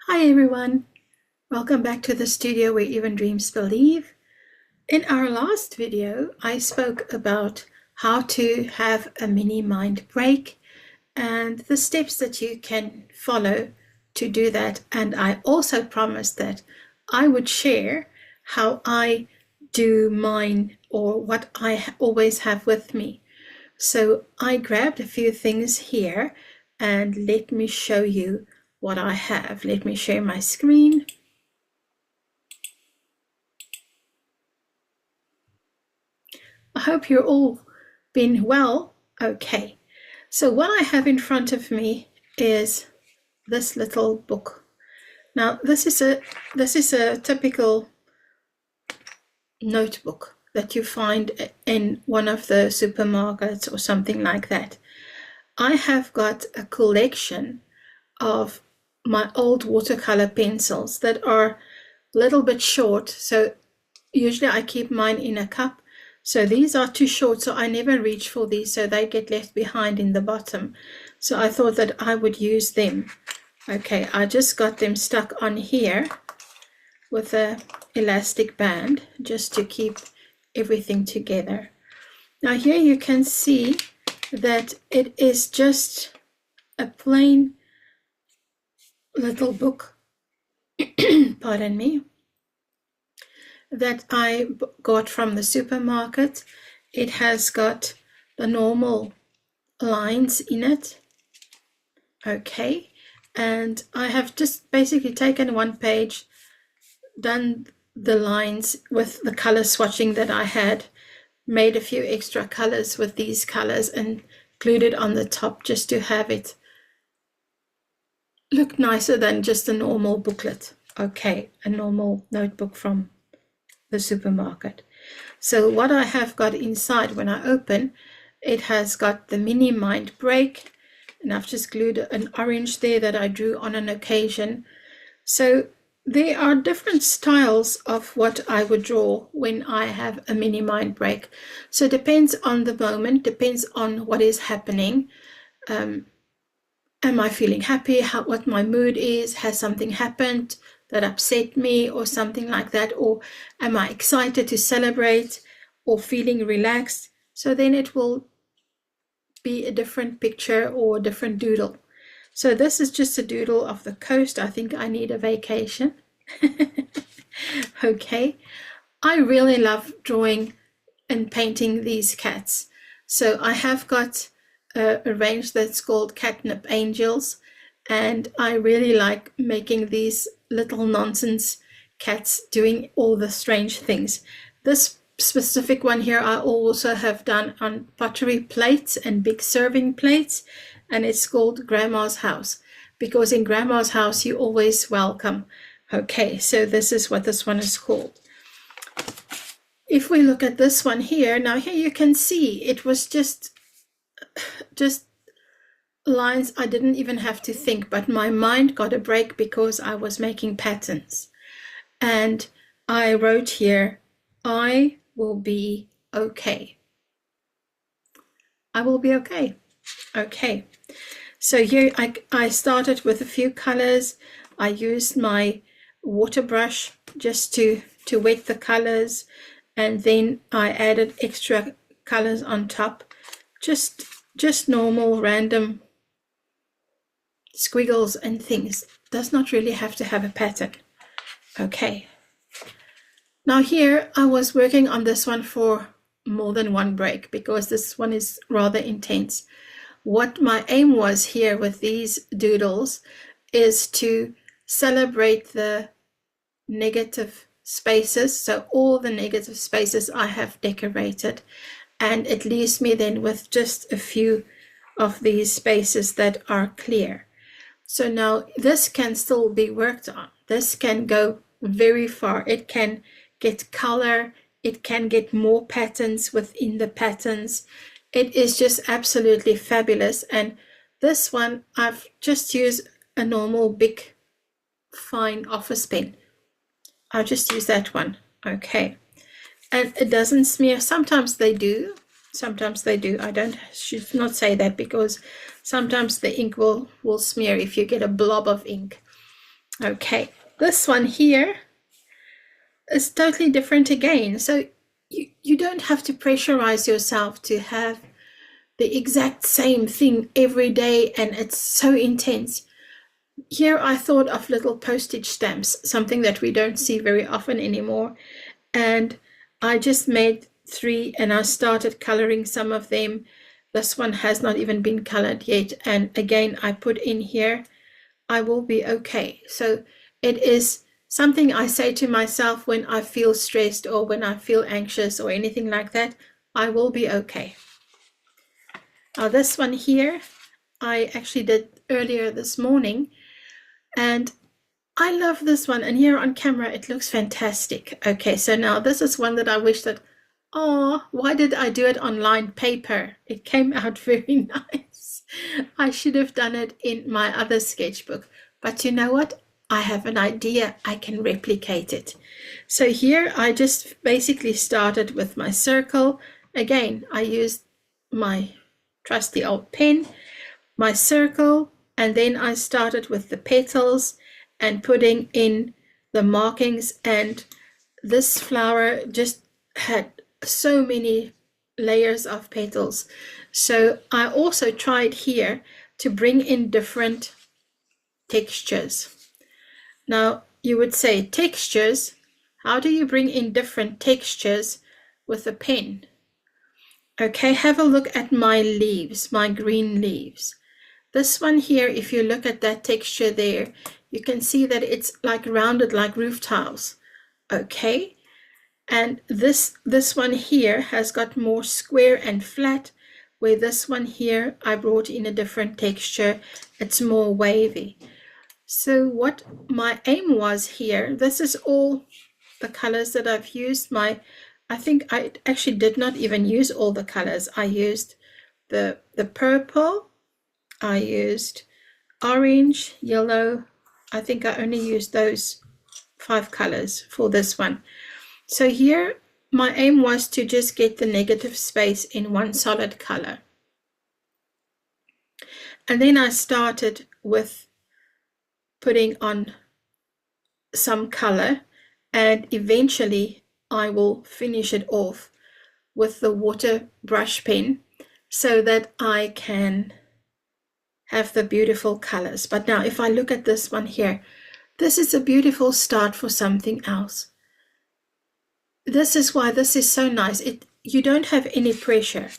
Hi everyone, welcome back to the studio where even dreams believe. In our last video, I spoke about how to have a mini mind break and the steps that you can follow to do that. And I also promised that I would share how I do mine or what I always have with me. So I grabbed a few things here and let me show you what I have. Let me share my screen. I hope you're all been well. Okay, so what I have in front of me is this little book. Now this is a typical notebook that you find in one of the supermarkets or something like that. I have got a collection of my old watercolor pencils that are a little bit short, so usually I keep mine in a cup. So these are too short, so I never reach for these, so they get left behind in the bottom. So I thought that I would use them. Okay, I just got them stuck on here with a elastic band just to keep everything together. Now here you can see that it is just a plain little book, pardon me, that I got from the supermarket. It has got the normal lines in it. Okay, and I have just basically taken one page, done the lines with the color swatching that I had, made a few extra colors with these colors and glued it on the top just to have it look nicer than just a normal booklet. Okay, a normal notebook from the supermarket. So what I have got inside when I open, it has got the mini mind break, and I've just glued an orange there that I drew on an occasion. So there are different styles of what I would draw when I have a mini mind break. So it depends on the moment, depends on what is happening. Am I feeling happy? What my mood is? Has something happened that upset me or something like that? Or am I excited to celebrate or feeling relaxed? So then it will be a different picture or a different doodle. So this is just a doodle of the coast. I think I need a vacation. Okay. I really love drawing and painting these cats. So I have got a range that's called Catnip Angels, and I really like making these little nonsense cats doing all the strange things. This specific one here I also have done on pottery plates and big serving plates, and it's called Grandma's House, because in Grandma's house you're always welcome. Okay, so this is what this one is called. If we look at this one here, now here you can see it was just lines I didn't even have to think, but my mind got a break because I was making patterns. And I wrote here, I will be okay. I will be okay. Okay. So here I started with a few colors. I used my water brush just to wet the colors, and then I added extra colors on top. Just normal random squiggles and things. Does not really have to have a pattern. Okay. Now here I was working on this one for more than one break because this one is rather intense. What my aim was here with these doodles is to celebrate the negative spaces. So all the negative spaces I have decorated, and it leaves me then with just a few of these spaces that are clear. So now this can still be worked on. This can go very far. It can get color. It can get more patterns within the patterns. It is just absolutely fabulous. And this one, I've just used a normal big fine office pen. I'll just use that one. Okay. And it doesn't smear. Sometimes they do. Sometimes they do. Should not say that, because sometimes the ink will smear if you get a blob of ink. Okay, this one here is totally different again. So you don't have to pressurize yourself to have the exact same thing every day and it's so intense. Here I thought of little postage stamps, something that we don't see very often anymore. And I just made 3 and I started coloring some of them. This one has not even been colored yet. And again, I put in here, I will be okay. So it is something I say to myself when I feel stressed or when I feel anxious or anything like that. I will be okay. Now this one here, I actually did earlier this morning, and I love this one. And here on camera, it looks fantastic. Okay, so now this is one that I wish that, oh, why did I do it on lined paper? It came out very nice. I should have done it in my other sketchbook. But you know what? I have an idea. I can replicate it. So here I just basically started with my circle. Again, I used my trusty old pen, my circle, and then I started with the petals and putting in the markings. And this flower just had so many layers of petals. So I also tried here to bring in different textures. Now you would say, textures, how do you bring in different textures with a pen? Okay, have a look at my leaves, my green leaves. This one here, if you look at that texture there, you can see that it's like rounded like roof tiles. Okay, and this one here has got more square and flat, where this one here I brought in a different texture. It's more wavy. So what my aim was here, this is all the colors that I've used. I think I actually did not even use all the colors. I used the purple, I used orange, yellow. I think I only used those 5 colors for this one. So here my aim was to just get the negative space in one solid color. And then I started with putting on some color, and eventually I will finish it off with the water brush pen so that I can have the beautiful colors. But now if I look at this one here, this is a beautiful start for something else. This is why this is so nice. You don't have any pressure.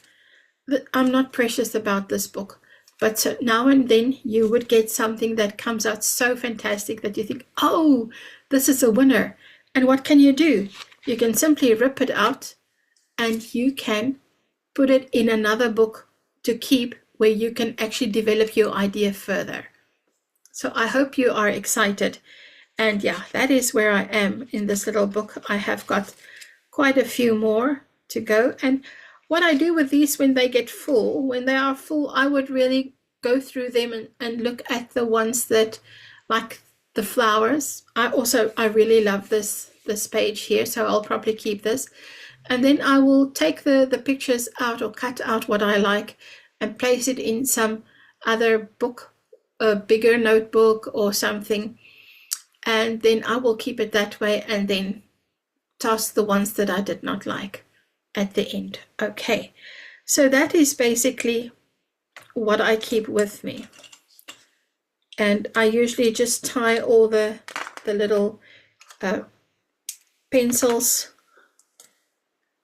I'm not precious about this book, but so now and then you would get something that comes out so fantastic that you think, oh, this is a winner. And what can you do? You can simply rip it out and you can put it in another book to keep, where you can actually develop your idea further. So I hope you are excited. And yeah, that is where I am in this little book. I have got quite a few more to go. And what I do with these when they get full, when they are full, I would really go through them and look at the ones that, like the flowers. I really love this page here, so I'll probably keep this. And then I will take the pictures out or cut out what I like and place it in some other book, a bigger notebook or something. And then I will keep it that way and then toss the ones that I did not like at the end. Okay, so that is basically what I keep with me. And I usually just tie all the little pencils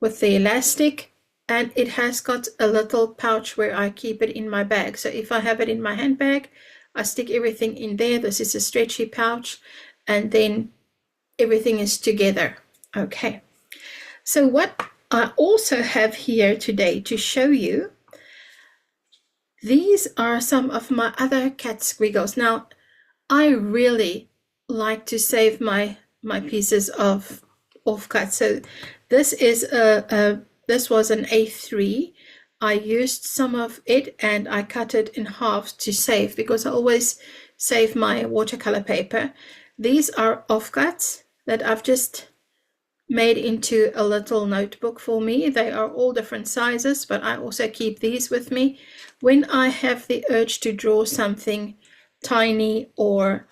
with the elastic, and it has got a little pouch where I keep it in my bag. So if I have it in my handbag, I stick everything in there. This is a stretchy pouch, and then everything is together. Okay, so what I also have here today to show you, these are some of my other cat squiggles. Now, I really like to save my pieces of offcut. So this is this was an A3. I used some of it and I cut it in half to save, because I always save my watercolor paper. These are offcuts that I've just made into a little notebook for me. They are all different sizes, but I also keep these with me when I have the urge to draw something tiny or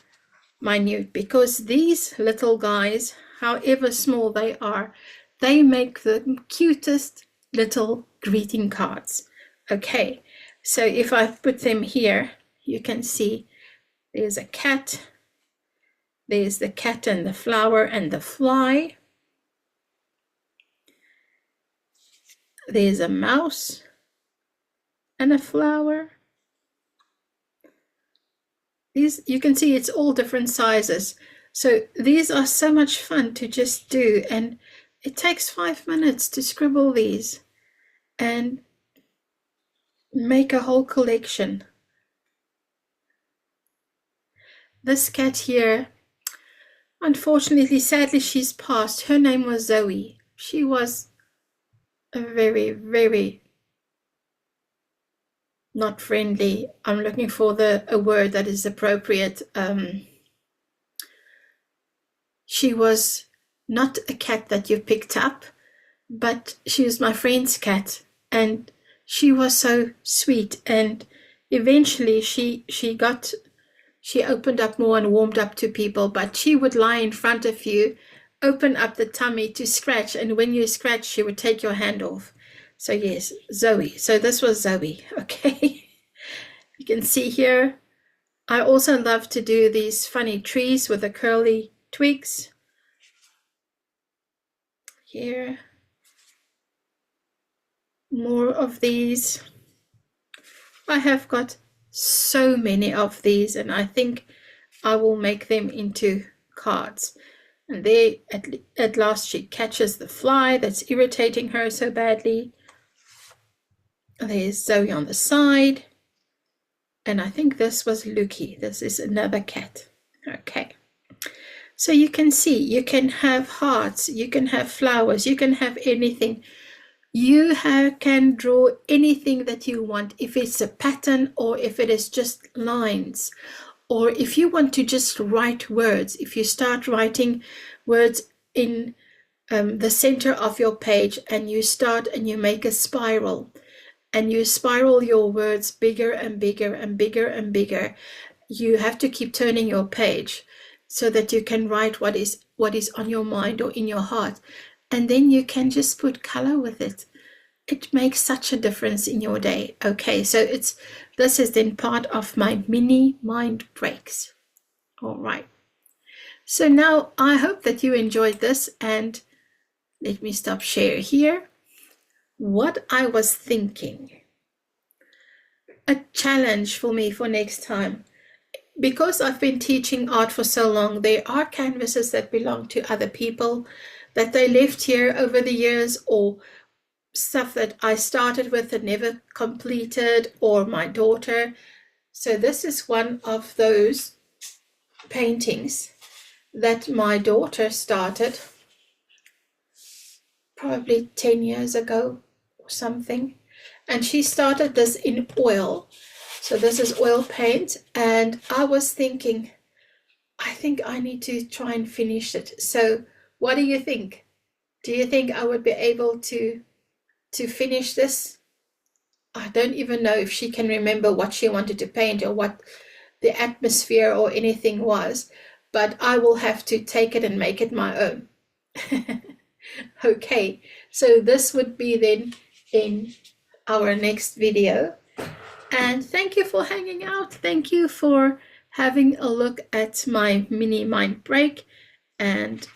minute, because these little guys, however small they are, they make the cutest little greeting cards. Okay, so if I put them here, you can see there's a cat, there's the cat and the flower and the fly, there's a mouse and a flower. These, you can see it's all different sizes. So these are so much fun to just do, and it takes 5 minutes to scribble these and make a whole collection. This cat here, unfortunately, sadly, she's passed. Her name was Zoe. She was a very, very not friendly. I'm looking for a word that is appropriate. She was not a cat that you picked up, but she was my friend's cat, and she was so sweet. And eventually she opened up more and warmed up to people, but she would lie in front of you, open up the tummy to scratch, and when you scratch, she would take your hand off. So yes, Zoe. So this was Zoe, okay? You can see here, I also love to do these funny trees with the curly twigs. Here, more of these. I have got so many of these, and I think I will make them into cards. And there, at last, she catches the fly that's irritating her so badly. There's Zoe on the side. And I think this was Luki. This is another cat. Okay. So you can see, you can have hearts, you can have flowers, you can have anything. You can draw anything that you want, if it's a pattern or if it is just lines. Or if you want to just write words, if you start writing words in the center of your page, and you start and you make a spiral, and you spiral your words bigger and bigger and bigger and bigger, you have to keep turning your page so that you can write what is on your mind or in your heart. And then you can just put color with it. It makes such a difference in your day. Okay, so this is then part of my mini mind breaks. All right. So now I hope that you enjoyed this, and let me stop share here. What I was thinking, a challenge for me for next time. Because I've been teaching art for so long, there are canvases that belong to other people that they left here over the years, or stuff that I started with and never completed, or my daughter. So this is one of those paintings that my daughter started probably 10 years ago or something. And she started this in oil. So this is oil paint. And I was thinking, I think I need to try and finish it. So what do you think? Do you think I would be able to finish this? I don't even know if she can remember what she wanted to paint or what the atmosphere or anything was, but I will have to take it and make it my own. Okay, so this would be then in our next video. And thank you for hanging out. Thank you for having a look at my mini mind break and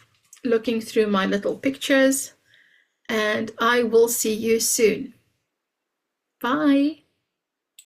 looking through my little pictures. And I will see you soon. Bye.